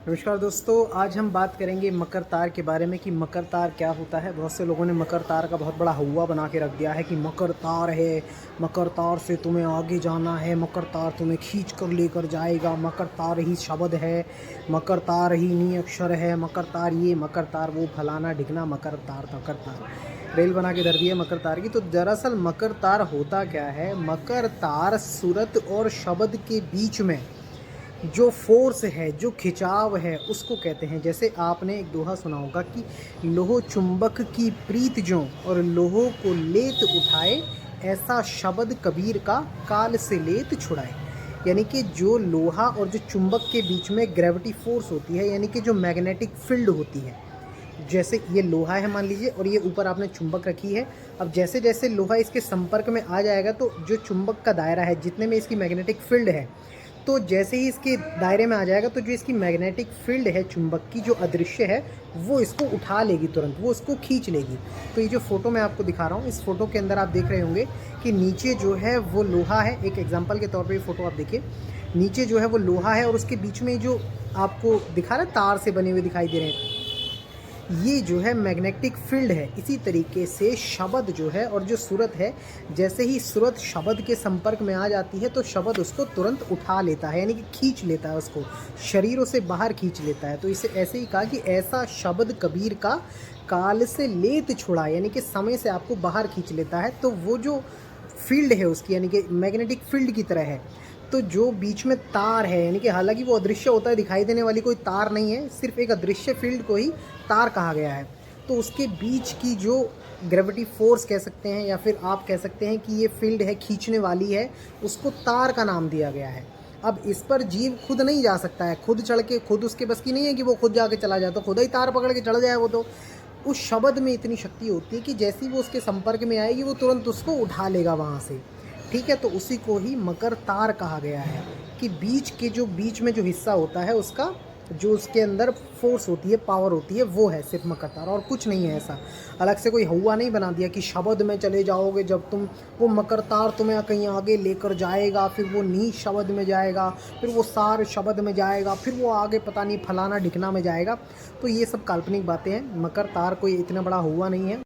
नमस्कार दोस्तों, आज हम बात करेंगे मकर तार के बारे में कि मकर तार क्या होता है। बहुत से लोगों ने मकर तार का बहुत बड़ा हौवा बना के रख दिया है कि मकर तार है, मकर तार से तुम्हें आगे जाना है, मकर तार तुम्हें खींच कर लेकर जाएगा, मकर तार ही शब्द है, मकर तार ही नी अक्षर है, मकर तार ये, मकर तार वो, फलाना ढिकना, मकर तार रेल बना के धर दी है मकर तार की। तो दरअसल मकर तार होता क्या है? मकर तार सूरत और शब्द के बीच में जो फोर्स है, जो खिंचाव है, उसको कहते हैं। जैसे आपने एक दोहा सुना होगा कि लोहो चुंबक की प्रीत जो और लोहो को लेत उठाए, ऐसा शब्द कबीर का काल से लेत छुड़ाए। यानी कि जो लोहा और जो चुंबक के बीच में ग्रेविटी फोर्स होती है, यानी कि जो मैग्नेटिक फील्ड होती है, जैसे ये लोहा है मान लीजिए और ये ऊपर आपने चुंबक रखी है। अब जैसे जैसे लोहा इसके संपर्क में आ जाएगा तो जो चुंबक का दायरा है, जितने में इसकी मैग्नेटिक फील्ड है, तो जैसे ही इसके दायरे में आ जाएगा तो जो इसकी मैग्नेटिक फील्ड है चुंबक की, जो अदृश्य है, वो इसको उठा लेगी, तुरंत वो इसको खींच लेगी। तो ये जो फोटो मैं आपको दिखा रहा हूँ, इस फोटो के अंदर आप देख रहे होंगे कि नीचे जो है वो लोहा है। एक एग्जांपल के तौर पे ये फोटो आप देखिए, नीचे जो है वो लोहा है और उसके बीच में जो आपको दिखा रहा है तार से बने हुए दिखाई दे रहे हैं, ये जो है मैग्नेटिक फील्ड है। इसी तरीके से शब्द जो है और जो सूरत है, जैसे ही सूरत शब्द के संपर्क में आ जाती है तो शब्द उसको तुरंत उठा लेता है, यानी कि खींच लेता है, उसको शरीरों से बाहर खींच लेता है। तो इसे ऐसे ही कहा कि ऐसा शब्द कबीर का काल से लेत छुड़ा, यानी कि समय से आपको बाहर खींच लेता है। तो वो जो फील्ड है उसकी, यानी कि मैग्नेटिक फील्ड की तरह है। तो जो बीच में तार है, यानी कि हालांकि वो अदृश्य होता है, दिखाई देने वाली कोई तार नहीं है, सिर्फ एक अदृश्य फील्ड को ही तार कहा गया है। तो उसके बीच की जो ग्रेविटी फोर्स कह सकते हैं, या फिर आप कह सकते हैं कि ये फील्ड है, खींचने वाली है, उसको तार का नाम दिया गया है। अब इस पर जीव खुद नहीं जा सकता है, खुद चढ़ के, खुद उसके बस की नहीं है कि वो खुद जाके चला जाए, तो खुद ही तार पकड़ के चढ़ जाए। वो तो उस शब्द में इतनी शक्ति होती है कि जैसे ही वो उसके संपर्क में आएगी वो तुरंत उसको उठा लेगा वहाँ से। ठीक है, तो उसी को ही मकर तार कहा गया है कि बीच में जो हिस्सा होता है उसका, जो उसके अंदर फोर्स होती है, पावर होती है, वो है सिर्फ मकर तार, और कुछ नहीं है। ऐसा अलग से कोई हवा नहीं बना दिया कि शब्द में चले जाओगे जब तुम, वो मकर तार तुम्हें कहीं आगे लेकर जाएगा, फिर वो नी शब्द में जाएगा, फिर वो सार शब्द में जाएगा, फिर वो आगे पता नहीं फलाना ढिकना में जाएगा। तो ये सब काल्पनिक बातें हैं। मकर तार कोई इतना बड़ा हुआ नहीं है।